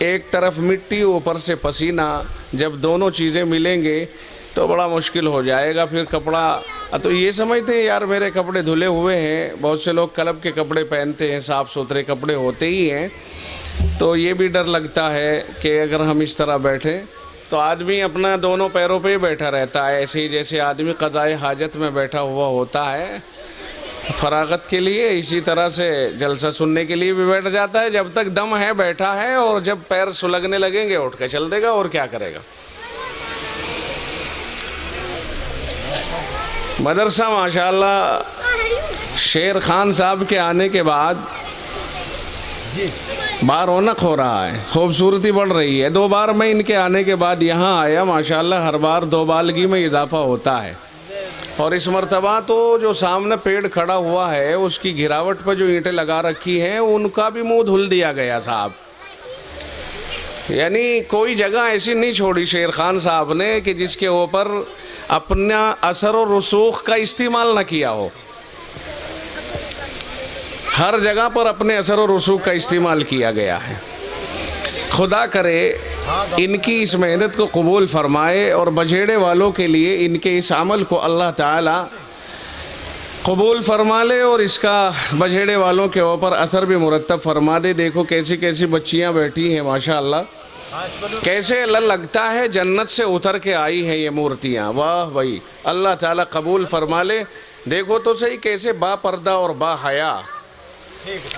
ایک طرف مٹی اوپر سے پسینہ، جب دونوں چیزیں ملیں گے تو بڑا مشکل ہو جائے گا پھر کپڑا۔ تو یہ سمجھتے ہیں یار میرے کپڑے دھلے ہوئے ہیں، بہت سے لوگ کلب کے کپڑے پہنتے ہیں، صاف ستھرے کپڑے ہوتے ہی ہیں، تو یہ بھی ڈر لگتا ہے کہ اگر ہم اس طرح بیٹھیں تو آدمی اپنا دونوں پیروں پہ ہی بیٹھا رہتا ہے، ایسے ہی جیسے آدمی قضائے حاجت میں بیٹھا ہوا ہوتا ہے فراغت کے لیے، اسی طرح سے جلسہ سننے کے لیے بھی بیٹھ جاتا ہے، جب تک دم ہے بیٹھا ہے، اور جب پیر سلگنے لگیں گے اٹھ کے چل دے گا، اور کیا کرے گا۔ مدرسہ ماشاءاللہ شیر خان صاحب کے آنے کے بعد بار رونق ہو رہا ہے، خوبصورتی بڑھ رہی ہے۔ 2 بار میں ان کے آنے کے بعد یہاں آیا، ماشاءاللہ ہر بار 2 بالگی میں اضافہ ہوتا ہے، اور اس مرتبہ تو جو سامنے پیڑ کھڑا ہوا ہے اس کی گھراوٹ پہ جو اینٹیں لگا رکھی ہیں ان کا بھی منہ دھل دیا گیا صاحب، یعنی کوئی جگہ ایسی نہیں چھوڑی شیر خان صاحب نے کہ جس کے اوپر اپنا اثر و رسوخ کا استعمال نہ کیا ہو، ہر جگہ پر اپنے اثر و رسوخ کا استعمال کیا گیا ہے۔ خدا کرے ان کی اس محنت کو قبول فرمائے، اور بجھیڑے والوں کے لیے ان کے اس عمل کو اللہ تعالی قبول فرما لے، اور اس کا بجھیڑے والوں کے اوپر اثر بھی مرتب فرما دے۔ دیکھو کیسی کیسی بچیاں بیٹھی ہیں ماشاءاللہ، کیسے اللہ لگتا ہے جنت سے اتر کے آئی ہیں یہ مورتیاں، واہ بھائی اللہ تعالی قبول فرما لے۔ دیکھو تو صحیح کیسے با پردہ اور با حیا،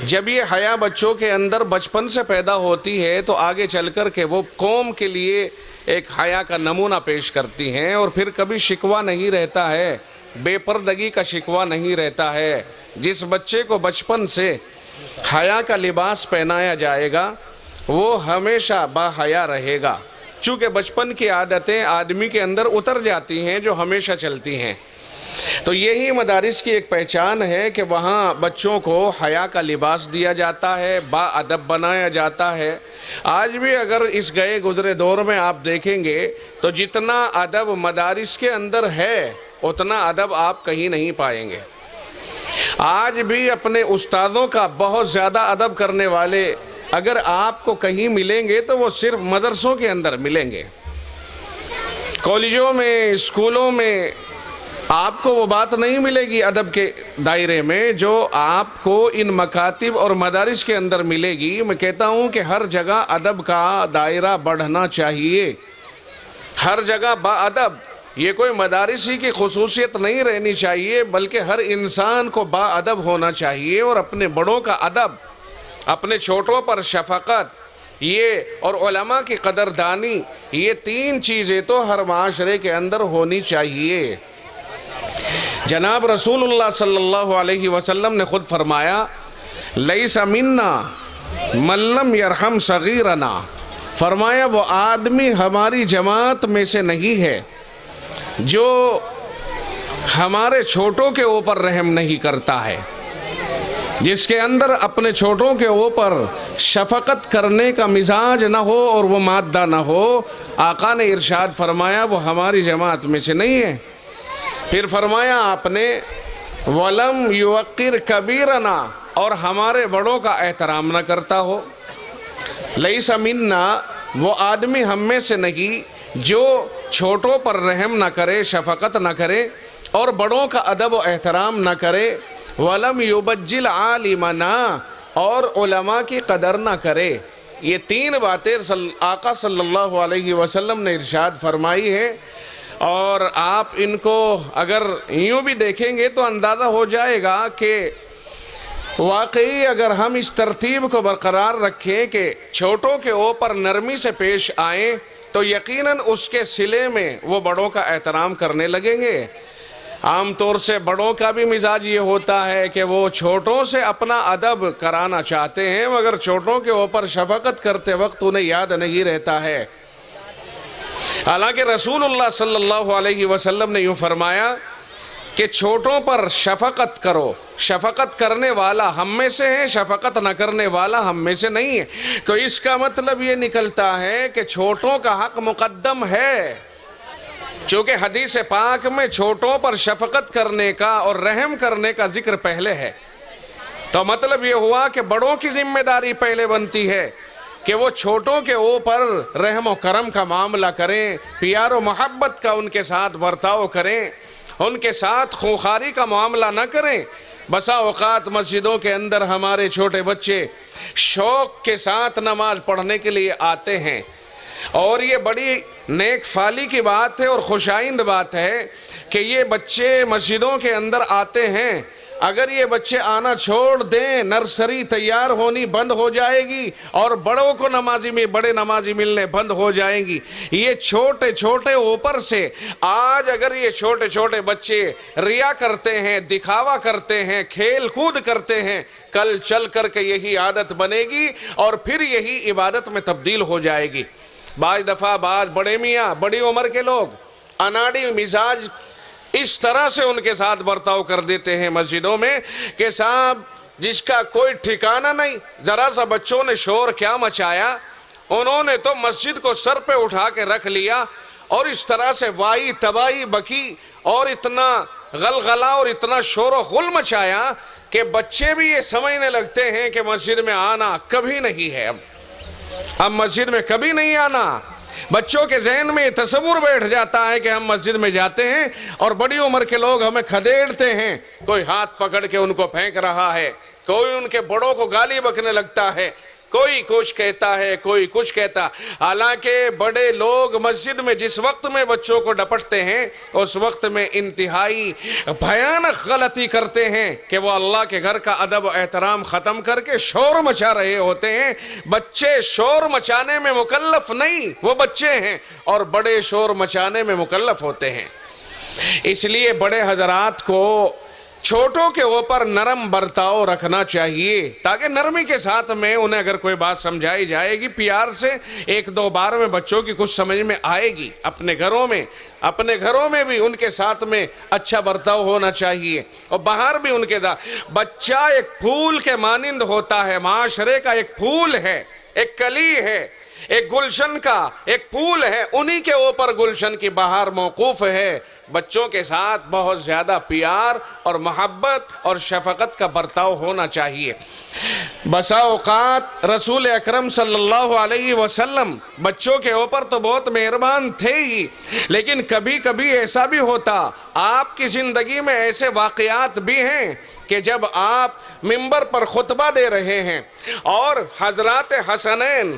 جب یہ حیا بچوں کے اندر بچپن سے پیدا ہوتی ہے تو آگے چل کر کے وہ قوم کے لیے ایک حیا کا نمونہ پیش کرتی ہیں، اور پھر کبھی شکوہ نہیں رہتا ہے، بے پردگی کا شکوہ نہیں رہتا ہے۔ جس بچے کو بچپن سے حیا کا لباس پہنایا جائے گا وہ ہمیشہ با حیا رہے گا، چونکہ بچپن کی عادتیں آدمی کے اندر اتر جاتی ہیں جو ہمیشہ چلتی ہیں۔ تو یہی مدارس کی ایک پہچان ہے کہ وہاں بچوں کو حیا کا لباس دیا جاتا ہے، با ادب بنایا جاتا ہے۔ آج بھی اگر اس گئے گزرے دور میں آپ دیکھیں گے تو جتنا ادب مدارس کے اندر ہے اتنا ادب آپ کہیں نہیں پائیں گے۔ آج بھی اپنے استادوں کا بہت زیادہ ادب کرنے والے اگر آپ کو کہیں ملیں گے تو وہ صرف مدرسوں کے اندر ملیں گے، کالجوں میں اسکولوں میں آپ کو وہ بات نہیں ملے گی ادب کے دائرے میں جو آپ کو ان مکاتب اور مدارس کے اندر ملے گی۔ میں کہتا ہوں کہ ہر جگہ ادب کا دائرہ بڑھنا چاہیے، ہر جگہ با ادب، یہ کوئی مدارس ہی کی خصوصیت نہیں رہنی چاہیے بلکہ ہر انسان کو با ادب ہونا چاہیے، اور اپنے بڑوں کا ادب، اپنے چھوٹوں پر شفقت، یہ اور علماء کی قدردانی، یہ 3 چیزیں تو ہر معاشرے کے اندر ہونی چاہیے۔ جناب رسول اللہ صلی اللہ علیہ وسلم نے خود فرمایا لیس منا من لم یرحم صغیرنا، فرمایا وہ آدمی ہماری جماعت میں سے نہیں ہے جو ہمارے چھوٹوں کے اوپر رحم نہیں کرتا ہے، جس کے اندر اپنے چھوٹوں کے اوپر شفقت کرنے کا مزاج نہ ہو اور وہ مادہ نہ ہو۔ آقا نے ارشاد فرمایا وہ ہماری جماعت میں سے نہیں ہے۔ پھر فرمایا آپ نے وَلَمْ يُوَقِّرْ كَبِيرَنَا، اور ہمارے بڑوں کا احترام نہ کرتا ہو۔ لَيْسَ مِنَّا، وہ آدمی ہم میں سے نہیں جو چھوٹوں پر رحم نہ کرے، شفقت نہ کرے اور بڑوں کا ادب و احترام نہ کرے۔ وَلَمْ يُبَجِّلْ عَالِمَنَا، اور علماء کی قدر نہ کرے۔ یہ 3 باتیں آقا صلی اللہ علیہ وسلم نے ارشاد فرمائی ہے، اور آپ ان کو اگر یوں بھی دیکھیں گے تو اندازہ ہو جائے گا کہ واقعی اگر ہم اس ترتیب کو برقرار رکھیں کہ چھوٹوں کے اوپر نرمی سے پیش آئیں تو یقیناً اس کے صلے میں وہ بڑوں کا احترام کرنے لگیں گے۔ عام طور سے بڑوں کا بھی مزاج یہ ہوتا ہے کہ وہ چھوٹوں سے اپنا ادب کرانا چاہتے ہیں مگر چھوٹوں کے اوپر شفقت کرتے وقت انہیں یاد نہیں رہتا ہے۔ حالانکہ رسول اللہ صلی اللہ علیہ وسلم نے یوں فرمایا کہ چھوٹوں پر شفقت کرو، شفقت کرنے والا ہم میں سے ہے، شفقت نہ کرنے والا ہم میں سے نہیں ہے۔ تو اس کا مطلب یہ نکلتا ہے کہ چھوٹوں کا حق مقدم ہے، چونکہ حدیث پاک میں چھوٹوں پر شفقت کرنے کا اور رحم کرنے کا ذکر پہلے ہے، تو مطلب یہ ہوا کہ بڑوں کی ذمہ داری پہلے بنتی ہے کہ وہ چھوٹوں کے اوپر رحم و کرم کا معاملہ کریں، پیار و محبت کا ان کے ساتھ برتاؤ کریں، ان کے ساتھ خوخاری کا معاملہ نہ کریں۔ بسا اوقات مسجدوں کے اندر ہمارے چھوٹے بچے شوق کے ساتھ نماز پڑھنے کے لیے آتے ہیں، اور یہ بڑی نیک فالی کی بات ہے اور خوشائند بات ہے کہ یہ بچے مسجدوں کے اندر آتے ہیں۔ اگر یہ بچے آنا چھوڑ دیں، نرسری تیار ہونی بند ہو جائے گی اور بڑوں کو بڑے نمازی ملنے بند ہو جائیں گی۔ یہ چھوٹے چھوٹے اوپر سے آج اگر یہ چھوٹے چھوٹے بچے ریا کرتے ہیں، دکھاوا کرتے ہیں، کھیل کود کرتے ہیں، کل چل کر کے یہی عادت بنے گی اور پھر یہی عبادت میں تبدیل ہو جائے گی۔ بعض دفعہ بڑے میاں، بڑی عمر کے لوگ اناڑی مزاج اس طرح سے ان کے ساتھ برتاؤ کر دیتے ہیں مسجدوں میں کہ صاحب جس کا کوئی ٹھکانہ نہیں، ذرا سا بچوں نے شور کیا مچایا، انہوں نے تو مسجد کو سر پہ اٹھا کے رکھ لیا اور اس طرح سے وائی تباہی بکی اور اتنا غلغلہ اور اتنا شور و غل مچایا کہ بچے بھی یہ سمجھنے لگتے ہیں کہ مسجد میں آنا کبھی نہیں ہے، اب مسجد میں کبھی نہیں آنا۔ بچوں کے ذہن میں تصور بیٹھ جاتا ہے کہ ہم مسجد میں جاتے ہیں اور بڑی عمر کے لوگ ہمیں کھدیڑتے ہیں، کوئی ہاتھ پکڑ کے ان کو پھینک رہا ہے، کوئی ان کے بڑوں کو گالی بکنے لگتا ہے، کوئی کچھ کہتا ہے، کوئی کچھ کہتا۔ حالانکہ بڑے لوگ مسجد میں جس وقت میں بچوں کو ڈپٹتے ہیں اس وقت میں انتہائی بھیانک غلطی کرتے ہیں کہ وہ اللہ کے گھر کا ادب و احترام ختم کر کے شور مچا رہے ہوتے ہیں۔ بچے شور مچانے میں مکلف نہیں، وہ بچے ہیں، اور بڑے شور مچانے میں مکلف ہوتے ہیں۔ اس لیے بڑے حضرات کو چھوٹوں کے اوپر نرم برتاؤ رکھنا چاہیے تاکہ نرمی کے ساتھ میں انہیں اگر کوئی بات سمجھائی جائے گی پیار سے، ایک دو بار میں بچوں کی کچھ سمجھ میں آئے گی۔ اپنے گھروں میں بھی ان کے ساتھ میں اچھا برتاؤ ہونا چاہیے، اور باہر بھی ان کے بچہ ایک پھول کے مانند ہوتا ہے، معاشرے کا ایک پھول ہے، ایک کلی ہے، ایک گلشن کا ایک پھول ہے، انہی کے اوپر گلشن کی بہار موقوف ہے۔ بچوں کے ساتھ بہت زیادہ پیار اور محبت اور شفقت کا برتاؤ ہونا چاہیے۔ بسا اوقات رسول اکرم صلی اللہ علیہ وسلم بچوں کے اوپر تو بہت مہربان تھے ہی، لیکن کبھی کبھی ایسا بھی ہوتا، آپ کی زندگی میں ایسے واقعات بھی ہیں کہ جب آپ منبر پر خطبہ دے رہے ہیں اور حضرات حسنین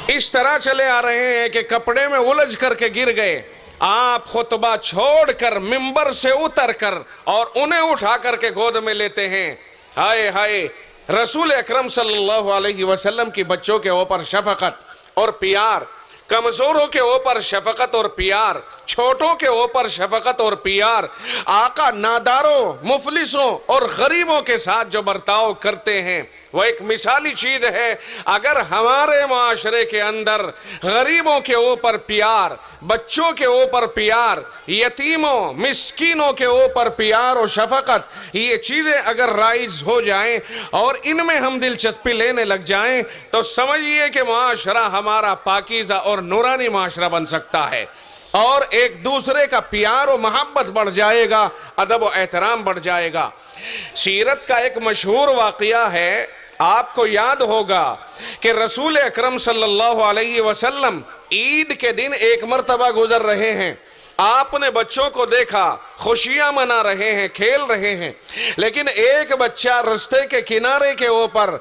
اس طرح چلے آ رہے ہیں کہ کپڑے میں الجھ کر کے گر گئے، آپ خطبہ چھوڑ کر منبر سے اتر کر اور انہیں اٹھا کر کے گود میں لیتے ہیں۔ ہائے ہائے، رسول اکرم صلی اللہ علیہ وسلم کی بچوں کے اوپر شفقت اور پیار، کمزوروں کے اوپر شفقت اور پیار، چھوٹوں کے اوپر شفقت اور پیار، آقا ناداروں، مفلسوں اور غریبوں کے ساتھ جو برتاؤ کرتے ہیں وہ ایک مثالی چیز ہے۔ اگر ہمارے معاشرے کے اندر غریبوں کے اوپر پیار، بچوں کے اوپر پیار، یتیموں مسکینوں کے اوپر پیار اور شفقت، یہ چیزیں اگر رائج ہو جائیں اور ان میں ہم دلچسپی لینے لگ جائیں تو سمجھیے کہ معاشرہ ہمارا پاکیزہ اور نورانی معاشرہ بن سکتا ہے، اور ایک دوسرے کا پیار و محبت بڑھ جائے گا، ادب و احترام بڑھ جائے گا۔ سیرت کا ایک مشہور واقعہ ہے، آپ کو یاد ہوگا کہ رسول اکرم صلی اللہ علیہ وسلم عید کے دن ایک مرتبہ گزر رہے ہیں، آپ نے بچوں کو دیکھا خوشیاں منا رہے ہیں، کھیل رہے ہیں، لیکن ایک بچہ رستے کے کنارے کے اوپر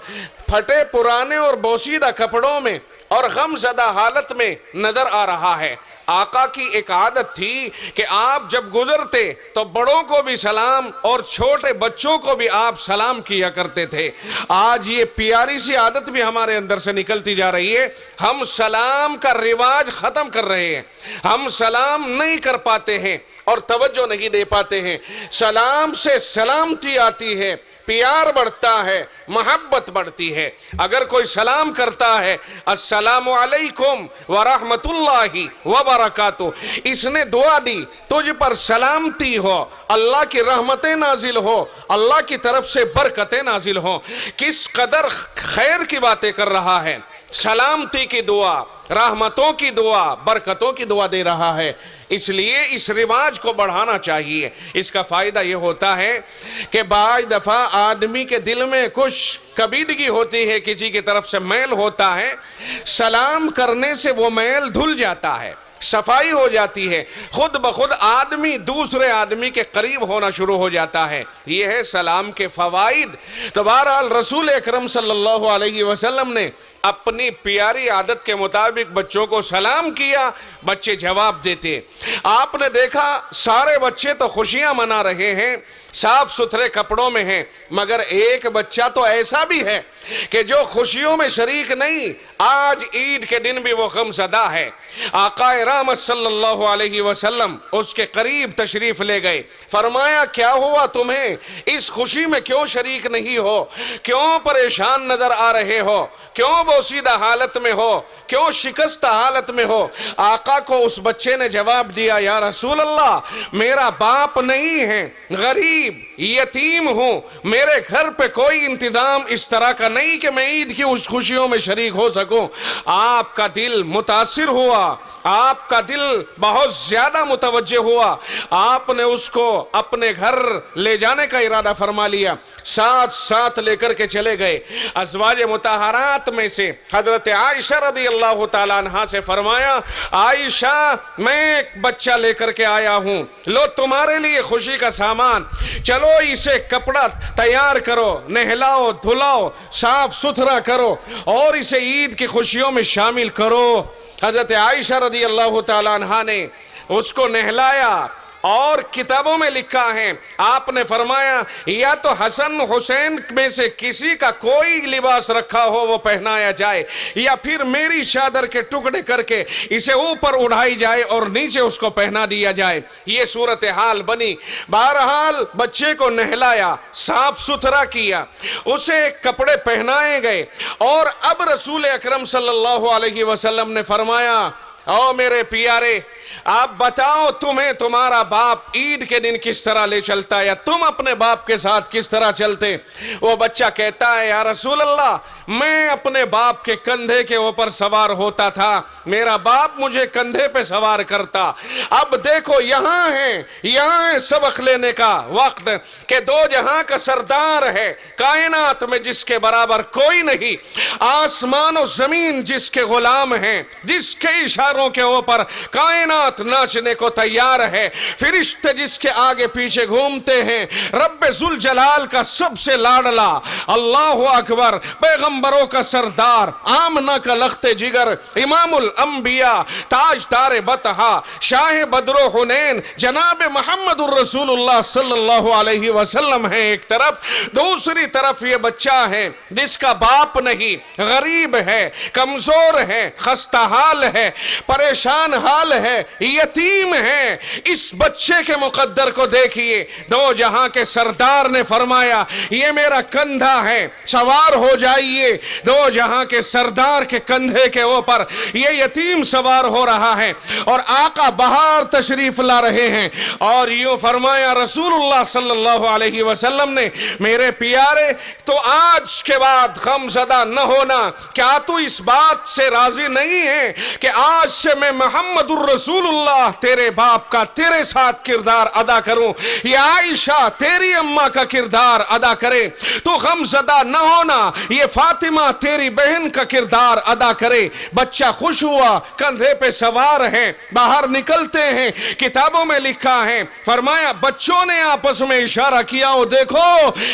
پھٹے پرانے اور بوسیدہ کپڑوں میں اور غم زدہ حالت میں نظر آ رہا ہے۔ آقا کی ایک عادت تھی کہ آپ جب گزرتے تو بڑوں کو بھی سلام اور چھوٹے بچوں کو بھی آپ سلام کیا کرتے تھے۔ آج یہ پیاری سی عادت بھی ہمارے اندر سے نکلتی جا رہی ہے، ہم سلام کا رواج ختم کر رہے ہیں، ہم سلام نہیں کر پاتے ہیں اور توجہ نہیں دے پاتے ہیں۔ سلام سے سلامتی آتی ہے، پیار بڑھتا ہے، محبت بڑھتی ہے۔ اگر کوئی سلام کرتا ہے السلام علیکم ورحمت اللہ وبرکاتہ، اس نے دعا دی تجھ پر سلامتی ہو، اللہ کی رحمتیں نازل ہو، اللہ کی طرف سے برکتیں نازل ہوں۔ کس قدر خیر کی باتیں کر رہا ہے، سلامتی کی دعا، رحمتوں کی دعا، برکتوں کی دعا دے رہا ہے۔ اس لیے اس رواج کو بڑھانا چاہیے۔ اس کا فائدہ یہ ہوتا ہے کہ بعض دفعہ آدمی کے دل میں کچھ کبیدگی ہوتی ہے، کسی کی طرف سے میل ہوتا ہے، سلام کرنے سے وہ میل دھل جاتا ہے، صفائی ہو جاتی ہے، خود بخود آدمی دوسرے آدمی کے قریب ہونا شروع ہو جاتا ہے۔ یہ ہے سلام کے فوائد۔ تو بہرحال رسول اکرم صلی اللہ علیہ وسلم نے اپنی پیاری عادت کے مطابق بچوں کو سلام کیا، بچے جواب دیتے۔ آپ نے دیکھا سارے بچے تو خوشیاں منا رہے ہیں، صاف ستھرے کپڑوں میں ہیں، مگر ایک بچہ تو ایسا بھی ہے کہ جو خوشیوں میں شریک نہیں، آج عید کے دن بھی وہ غم زدہ ہے۔ آقا رحمت صلی اللہ علیہ وسلم اس کے قریب تشریف لے گئے، فرمایا کیا ہوا تمہیں؟ اس خوشی میں کیوں شریک نہیں ہو؟ کیوں پریشان نظر آ رہے ہو؟ کیوں بوسیدہ حالت میں ہو؟ کیوں شکستہ حالت میں ہو؟ آقا کو اس بچے نے جواب دیا، یا رسول اللہ، میرا باپ نہیں ہے، غریب یتیم ہوں، میرے گھر پہ کوئی انتظام اس طرح کا نہیں کہ میں عید کی اس خوشیوں میں شریک ہو سکوں۔ آپ کا دل متاثر ہوا، آپ کا دل بہت زیادہ متوجہ ہوا، آپ نے اس کو اپنے گھر لے جانے کا ارادہ فرما لیا، ساتھ لے کر کے چلے گئے۔ ازواج مطہرات میں سے حضرت عائشہ رضی اللہ تعالیٰ عنہ سے فرمایا، عائشہ میں ایک بچہ لے کر کے آیا ہوں، لو تمہارے لیے خوشی کا سامان، چلو اسے کپڑا تیار کرو، نہلاؤ دھلاؤ، صاف ستھرا کرو اور اسے عید کی خوشیوں میں شامل کرو۔ حضرت عائشہ رضی اللہ تعالیٰ عنہ نے اس کو نہلایا، اور کتابوں میں لکھا ہے آپ نے فرمایا یا تو حسن حسین میں سے کسی کا کوئی لباس رکھا ہو وہ پہنایا جائے، یا پھر میری چادر کے ٹکڑے کر کے اسے اوپر اڑھائی جائے اور نیچے اس کو پہنا دیا جائے۔ یہ صورتحال بنی۔ بہرحال بچے کو نہلایا، صاف ستھرا کیا، اسے کپڑے پہنائے گئے، اور اب رسول اکرم صلی اللہ علیہ وسلم نے فرمایا، او میرے پیارے، آپ بتاؤ تمہیں تمہارا باپ عید کے دن کس طرح لے چلتا ہے، یا تم اپنے باپ کے ساتھ کس طرح چلتے؟ وہ بچہ کہتا ہے، یا رسول اللہ، میں اپنے باپ کے کندھے کے اوپر سوار ہوتا تھا، میرا باپ مجھے کندھے پہ سوار کرتا۔ اب دیکھو یہاں ہے سبق لینے کا وقت کہ دو جہاں کا سردار ہے، کائنات میں جس کے برابر کوئی نہیں، آسمان و زمین جس کے غلام ہیں، جس کے اشاروں کے اوپر کائنات ناچنے کو تیار ہے، فرشتے جس کے آگے پیچھے گھومتے ہیں، رب ذوالجلال کا سب سے لاڈلا، اللہ اکبر، پیغمبروں کا سردار، آمنہ کا لخت جگر، امام الانبیاء، تاجدار بطحا، شاہ بدر و حنین، جناب محمد الرسول اللہ صلی اللہ علیہ وسلم ہے ایک طرف، دوسری طرف یہ بچہ ہے جس کا باپ نہیں، غریب ہے، کمزور ہے، خستہ حال ہے، پریشان حال ہے، یتیم ہے۔ اس بچے کے مقدر کو دیکھیے، دو جہاں کے سردار نے فرمایا یہ میرا کندھا ہے، سوار ہو جائیے۔ دو جہاں کے سردار کے کندھے کے اوپر یہ یتیم سوار ہو رہا ہے، اور آقا باہر تشریف لا رہے ہیں، اور یوں فرمایا رسول اللہ صلی اللہ علیہ وسلم نے، میرے پیارے تو آج کے بعد غم زدہ نہ ہونا، کیا تو اس بات سے راضی نہیں ہے کہ آج سے میں محمد الرسول اللہ تیرے باپ کا تیرے ساتھ کردار ادا کروں، یا عائشہ تیری اماں کا کردار ادا کرے؟ تو غم زدہ نہ ہونا، یہ فاطمہ تیری بہن کا کردار ادا کرے۔ بچہ خوش ہوا، کندھے پہ سوار ہے، باہر نکلتے ہیں، کتابوں میں لکھا ہے، فرمایا بچوں نے آپس میں اشارہ کیا، او دیکھو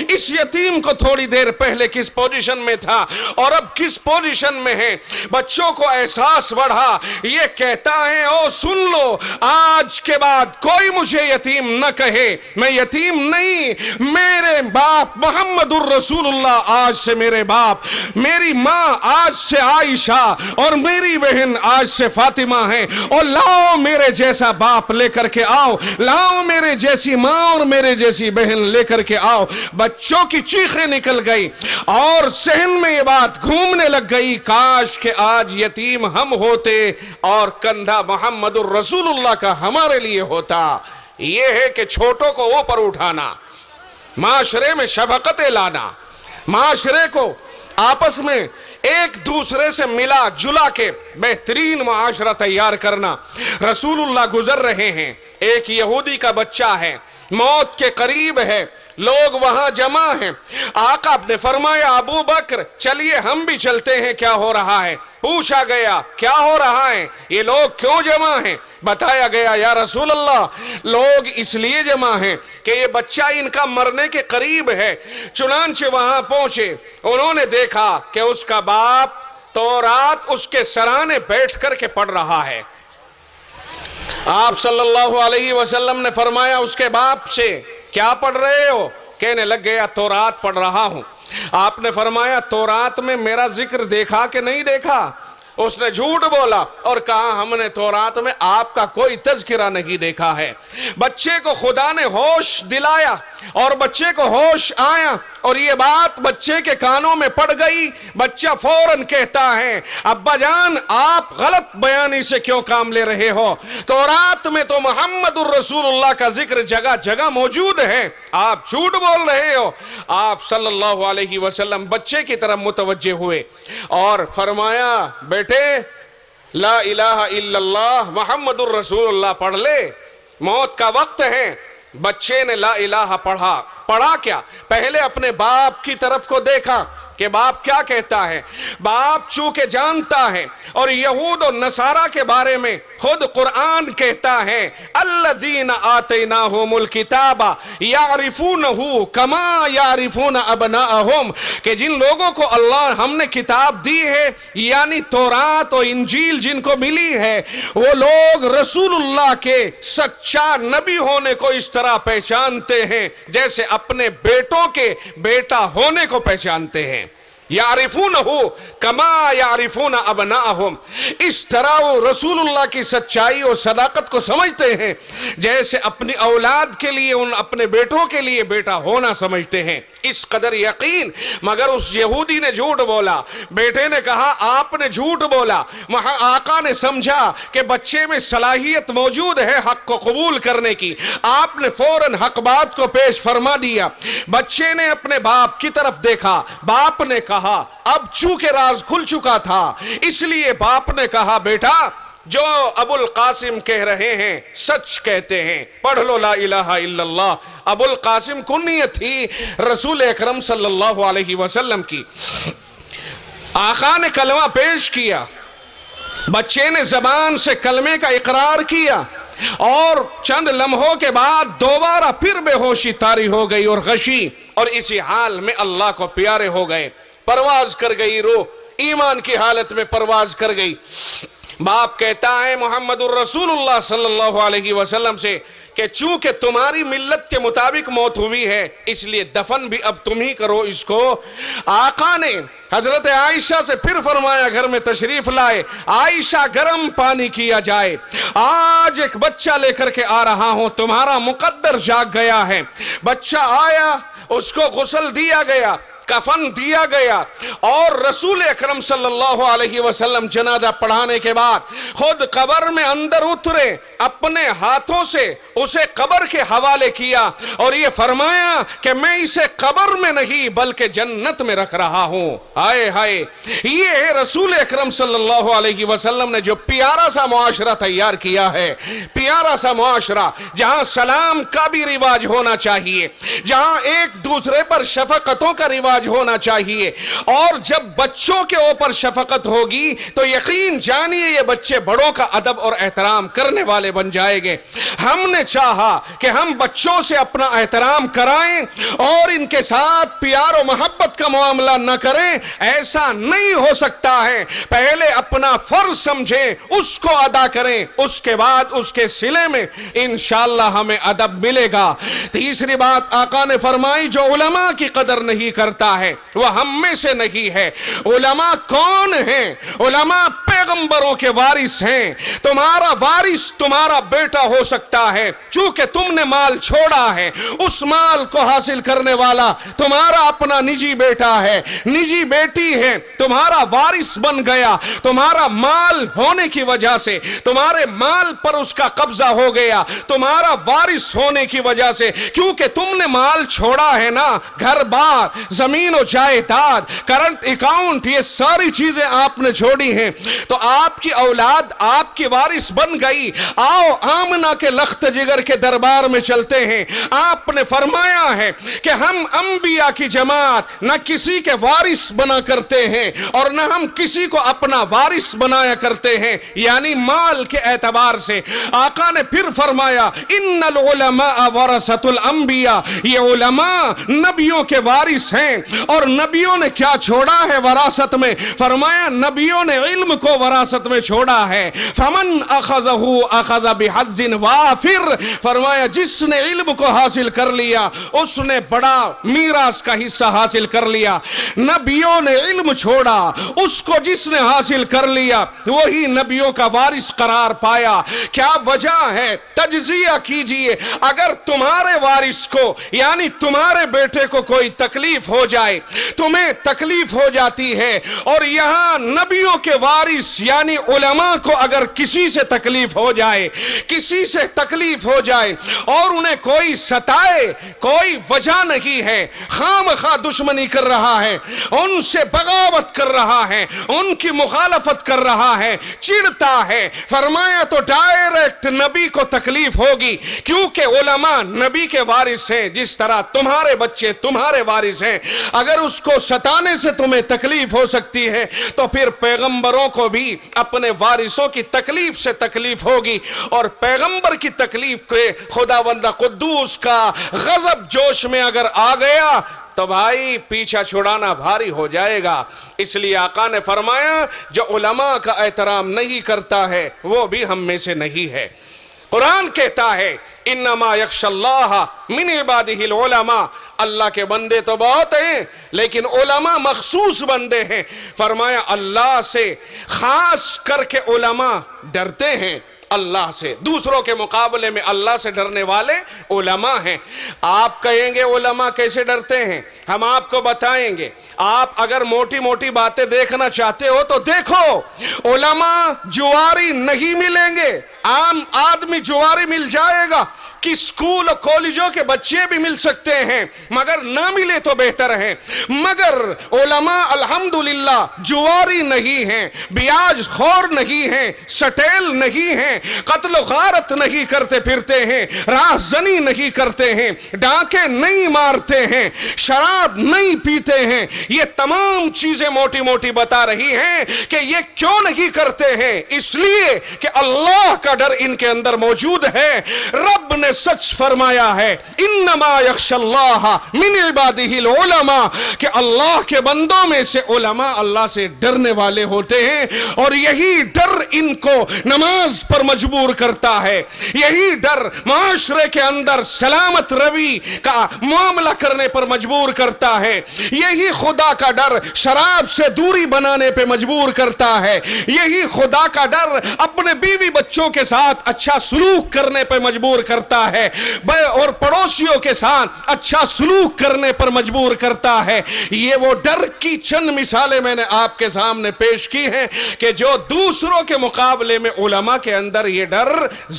اس یتیم کو تھوڑی دیر پہلے کس پوزیشن میں تھا اور اب کس پوزیشن میں ہے۔ بچوں کو احساس بڑھا، یہ کہتا ہے او سن لو، آج کے بعد کوئی مجھے یتیم نہ کہے، میں یتیم نہیں، میرے باپ محمد الرسول اللہ آج سے میرے باپ، میری ماں آج سے عائشہ، اور میری بہن آج سے فاطمہ ہیں، اور لاؤ میرے جیسا باپ لے کر کے آؤ، لاؤ میرے جیسی ماں اور میرے جیسی بہن لے کر کے آؤ۔ بچوں کی چیخیں نکل گئی اور ذہن میں یہ بات گھومنے لگ گئی، کاش کہ آج یتیم ہم ہوتے اور کندھا محمد الرسول اللہ کا ہمارے لیے ہوتا۔ یہ ہے کہ چھوٹوں کو اوپر اٹھانا، معاشرے میں شفقت لانا، معاشرے کو آپس میں ایک دوسرے سے ملا جلا کے بہترین معاشرہ تیار کرنا۔ رسول اللہ گزر رہے ہیں، ایک یہودی کا بچہ ہے، موت کے قریب ہے، لوگ وہاں جمع ہیں۔ آقا نے فرمایا ابو بکر چلیے ہم بھی چلتے ہیں، کیا ہو رہا ہے؟ پوچھا گیا کیا ہو رہا ہے، یہ لوگ کیوں جمع ہیں؟ بتایا گیا یا رسول اللہ لوگ اس لیے جمع ہیں کہ یہ بچہ ان کا مرنے کے قریب ہے۔ چنانچہ وہاں پہنچے، انہوں نے دیکھا کہ اس کا باپ تورات اس کے سرانے بیٹھ کر کے پڑھ رہا ہے۔ آپ صلی اللہ علیہ وسلم نے فرمایا اس کے باپ سے کیا پڑھ رہے ہو؟ کہنے لگ گیا تورات پڑھ رہا ہوں۔ آپ نے فرمایا تورات میں میرا ذکر دیکھا کہ نہیں دیکھا؟ اس نے جھوٹ بولا اور کہا ہم نے تورات میں آپ کا کوئی تذکرہ نہیں دیکھا ہے۔ بچے کو خدا نے ہوش دلایا اور بچے کو ہوش آیا اور یہ بات بچے کے کانوں میں پڑ گئی۔ بچہ فوراً کہتا ہے ابا جان آپ غلط بیانی سے کیوں کام لے رہے ہو؟ تورات میں تو محمد الرسول اللہ کا ذکر جگہ جگہ موجود ہے، آپ جھوٹ بول رہے ہو۔ آپ صلی اللہ علیہ وسلم بچے کی طرف متوجہ ہوئے اور فرمایا بیٹے لا الہ الا اللہ محمد الرسول اللہ پڑھ لے، موت کا وقت ہے۔ بچے نے لا الہ پڑھا کیا؟ پہلے اپنے باپ کی طرف کو دیکھا کہ باپ کیا کہتا ہے۔ باپ چونکہ جانتا ہے اور یہود و نصارہ کے بارے میں خود قرآن کہتا ہے الذین آتیناہم الکتاب یعرفونہ کما یعرفون ابناءہم، کہ جن لوگوں کو اللہ ہم نے کتاب دی ہے یعنی تورات و انجیل جن کو ملی ہے، وہ لوگ رسول اللہ کے سچا نبی ہونے کو اس طرح پہچانتے ہیں جیسے اپنے بیٹوں کے بیٹا ہونے کو پہچانتے ہیں۔ یعرفونہ کما یعرفون ابناءہم، اس طرح وہ رسول اللہ کی سچائی اور صداقت کو سمجھتے ہیں جیسے اپنی اولاد کے لیے ان اپنے بیٹوں کے لیے بیٹا ہونا سمجھتے ہیں، اس قدر یقین۔ مگر اس یہودی نے جھوٹ بولا، بیٹے نے کہا آپ نے جھوٹ بولا۔ آقا نے سمجھا کہ بچے میں صلاحیت موجود ہے حق کو قبول کرنے کی، آپ نے فوراً حق بات کو پیش فرما دیا۔ بچے نے اپنے باپ کی طرف دیکھا، باپ نے کہا اب چونکہ راز کھل چکا تھا اس لیے باپ نے کہا بیٹا جو ابو القاسم کہہ رہے ہیں سچ کہتے ہیں، پڑھ لو لا الہ الا اللہ۔ ابو القاسم کنیت تھی رسول اکرم صلی اللہ علیہ وسلم کی۔ آقا نے کلمہ پیش کیا، بچے نے زبان سے کلمے کا اقرار کیا اور چند لمحوں کے بعد دوبارہ پھر بے ہوشی طاری ہو گئی اور غشی، اور اسی حال میں اللہ کو پیارے ہو گئے۔ پرواز کر گئی روح، ایمان کی حالت میں پرواز کر گئی۔ باپ کہتا ہے محمد الرسول اللہ صلی اللہ علیہ وسلم سے کہ چونکہ تمہاری ملت کے مطابق موت ہوئی ہے اس لیے دفن بھی اب تم ہی کرو اس کو۔ آقا نے حضرت عائشہ سے پھر فرمایا گھر میں تشریف لائے، عائشہ گرم پانی کیا جائے، آج ایک بچہ لے کر کے آ رہا ہوں، تمہارا مقدر جاگ گیا ہے۔ بچہ آیا، اس کو غسل دیا گیا، کفن دیا گیا، اور رسول اکرم صلی اللہ علیہ وسلم جنازہ پڑھانے کے بعد خود قبر میں اندر اترے، اپنے ہاتھوں سے اسے قبر کے حوالے کیا اور یہ فرمایا کہ میں اسے قبر میں نہیں بلکہ جنت میں رکھ رہا ہوں۔ آئے ہائے، یہ ہے رسول اکرم صلی اللہ علیہ وسلم نے جو پیارا سا معاشرہ تیار کیا ہے، پیارا سا معاشرہ جہاں سلام کا بھی رواج ہونا چاہیے، جہاں ایک دوسرے پر شفقتوں کا رواج ہونا چاہیے، اور جب بچوں کے اوپر شفقت ہوگی تو یقین جانیے یہ بچے بڑوں کا ادب اور احترام کرنے والے بن جائیں گے۔ ہم نے چاہا کہ ہم بچوں سے اپنا احترام کرائیں اور ان کے ساتھ پیار و محبت کا معاملہ نہ کریں، ایسا نہیں ہو سکتا ہے۔ پہلے اپنا فرض سمجھیں، اس کو ادا کریں، اس کے بعد اس کے صلے میں انشاءاللہ ہمیں ادب ملے گا۔ تیسری بات آقا نے فرمائی جو علماء کی قدر نہیں کرتا ہے وہ ہم میں سے نہیں ہے۔ علماء کون ہیں؟ علماء پیغمبروں کے وارث ہیں۔ تمہارا وارث تمہارا بیٹا ہو سکتا ہے، چونکہ تم نے مال چھوڑا ہے، اس مال کو حاصل کرنے والا تمہارا اپنا نجی بیٹا ہے، نجی بیٹی ہے، تمہارا وارث بن گیا۔ تمہارا مال ہونے کی وجہ سے، تمہارے مال پر اس کا قبضہ ہو گیا، تمہارا وارث ہونے کی وجہ سے، کیونکہ تم نے مال چھوڑا ہے نا، گھر بار زمین زمین و جائیداد، کرنٹ اکاؤنٹ، یہ ساری چیزیں آپ نے چھوڑی ہیں، تو آپ کی اولاد آپ کی وارث بن گئی۔ آؤ آمنہ کے لخت جگر کے دربار میں چلتے ہیں۔ آپ نے فرمایا ہے کہ ہم انبیاء کی جماعت نہ کسی کے وارث بنا کرتے ہیں اور نہ ہم کسی کو اپنا وارث بنایا کرتے ہیں، یعنی مال کے اعتبار سے۔ آقا نے پھر فرمایا ان العلماء ورثۃ الانبیاء، یہ علماء نبیوں کے وارث ہیں۔ اور نبیوں نے کیا چھوڑا ہے وراثت میں؟ فرمایا نبیوں نے علم کو وراثت میں چھوڑا ہے۔ فمن اخذہ اخذ بحظ وافر، فرمایا جس نے علم کو حاصل کر لیا اس نے بڑا میراث کا حصہ حاصل کر لیا۔ نبیوں نے علم چھوڑا، اس کو جس نے حاصل کر لیا وہی نبیوں کا وارث قرار پایا۔ کیا وجہ ہے؟ تجزیہ کیجئے۔ اگر تمہارے وارث کو یعنی تمہارے بیٹے کو کوئی تکلیف ہو جائے، تمہیں تکلیف ہو جاتی ہے، اور یہاں نبیوں کے وارث یعنی علماء کو اگر کسی سے تکلیف ہو جائے، کسی سے تکلیف ہو جائے اور انہیں کوئی ستائے، کوئی وجہ نہیں ہے، خام خواہ دشمنی کر رہا ہے، ان سے بغاوت کر رہا ہے، ان کی مخالفت کر رہا ہے، چڑھتا ہے، فرمایا تو ڈائریکٹ نبی کو تکلیف ہوگی، کیونکہ علماء نبی کے وارث ہیں، جس طرح تمہارے بچے تمہارے وارث ہیں۔ اگر اس کو ستانے سے تمہیں تکلیف ہو سکتی ہے تو پھر پیغمبروں کو بھی اپنے وارثوں کی تکلیف سے تکلیف ہوگی، اور پیغمبر کی تکلیف کے خداوند قدوس کا غضب جوش میں اگر آ گیا تو بھائی پیچھا چھڑانا بھاری ہو جائے گا۔ اس لیے آقا نے فرمایا جو علماء کا احترام نہیں کرتا ہے وہ بھی ہم میں سے نہیں ہے۔ قرآن کہتا ہے انما یخشی اللہ من عبادہ العلماء، اللہ کے بندے تو بہت ہیں لیکن علماء مخصوص بندے ہیں۔ فرمایا اللہ سے خاص کر کے علماء ڈرتے ہیں، اللہ سے، دوسروں کے مقابلے میں اللہ سے ڈرنے والے علماء ہیں۔ آپ کہیں گے علماء کیسے ڈرتے ہیں؟ ہم آپ کو بتائیں گے۔ آپ اگر موٹی موٹی باتیں دیکھنا چاہتے ہو تو دیکھو، علماء جواری نہیں ملیں گے، عام آدمی جواری مل جائے گا، کہ اسکول اور کالجوں کے بچے بھی مل سکتے ہیں، مگر نہ ملے تو بہتر ہے۔ مگر علماء الحمدللہ جواری نہیں ہیں، بیاج خور نہیں ہیں، سٹیل نہیں ہیں، قتل و غارت نہیں کرتے پھرتے ہیں، راہ زنی نہیں کرتے ہیں، ڈاکے نہیں مارتے ہیں، شراب نہیں پیتے ہیں۔ یہ تمام چیزیں موٹی موٹی بتا رہی ہیں کہ یہ کیوں نہیں کرتے ہیں؟ اس لیے کہ اللہ کا ڈر ان کے اندر موجود ہے۔ رب نے سچ فرمایا ہے انما یخشی اللہ من عبادہ العلماء، کہ اللہ کے بندوں میں سے علماء اللہ سے ڈرنے والے ہوتے ہیں، اور یہی ڈر ان کو نماز پر مجبور کرتا ہے، یہی ڈر معاشرے کے اندر سلامت روی کا معاملہ کرنے پر مجبور کرتا ہے، یہی خدا کا ڈر شراب سے دوری بنانے پہ مجبور کرتا ہے، یہی خدا کا ڈر اپنے بیوی بچوں کے ساتھ اچھا سلوک کرنے پہ مجبور کرتا ہے، اور پڑوسیوں کے ساتھ اچھا سلوک کرنے پر مجبور کرتا ہے۔ یہ وہ ڈر کی چند مثالیں میں نے آپ کے سامنے پیش کی ہیں کہ جو دوسروں کے مقابلے میں علماء کے اندر یہ ڈر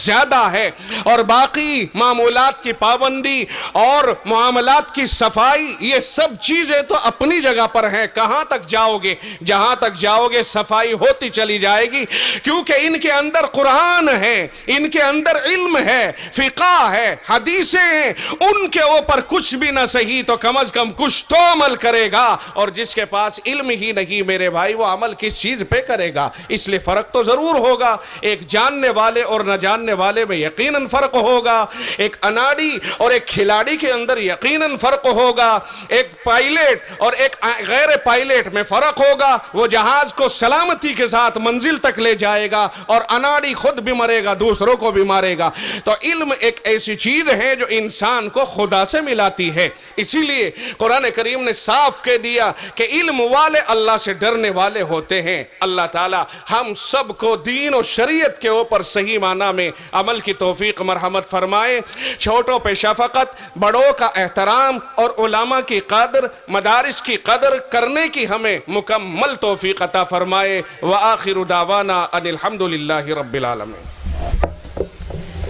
زیادہ ہے، اور باقی معمولات کی پابندی اور معاملات کی صفائی یہ سب چیزیں تو اپنی جگہ پر ہیں۔ کہاں تک جاؤ گے؟ جہاں تک جاؤ گے صفائی ہوتی چلی جائے گی، کیونکہ ان کے اندر قرآن ہے، ان کے اندر علم ہے، فقہ ہے، حدیثیں ہیں، ان کے اوپر کچھ بھی نہ صحیح تو کم از کم کچھ تو عمل کرے گا، اور جس کے پاس علم ہی نہیں میرے بھائی وہ عمل کس چیز پہ کرے گا؟ اس لیے فرق تو ضرور ہوگا، ایک جاننے والے اور نہ جاننے والے میں یقیناً فرق ہوگا، ایک اناڑی اور ایک کھلاڑی کے اندر یقیناً فرق ہوگا، ایک پائلٹ اور ایک غیر پائلٹ میں فرق ہوگا، وہ جہاز کو سلامتی کے ساتھ منزل تک لے جائے گا اور اناڑی خود بھی مرے گا دوسروں کو بھی مارے گا۔ تو علم ایک ایسی چیز ہے جو انسان کو خدا سے ملاتی ہے، اسی لیے قرآن کریم نے صاف کہہ دیا کہ علم والے اللہ سے ڈرنے والے ہوتے ہیں۔ اللہ تعالی ہم سب کو دین و شریعت کے اوپر صحیح معنی میں عمل کی توفیق مرحمت فرمائے، چھوٹوں پہ شفقت، بڑوں کا احترام اور علماء کی قدر، مدارس کی قدر کرنے کی ہمیں مکمل توفیق عطا فرمائے۔ وآخر دعوانا ان الحمدللہ رب العالمین۔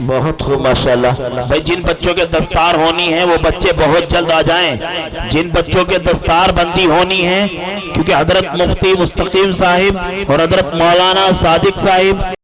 بہت خوب ماشاءاللہ. بھائی جن بچوں کے دستار ہونی ہے وہ بچے بہت جلد آ جائیں. جن بچوں کے دستار بندی ہونی ہے، کیونکہ حضرت مفتی مستقیم صاحب اور حضرت مولانا صادق صاحب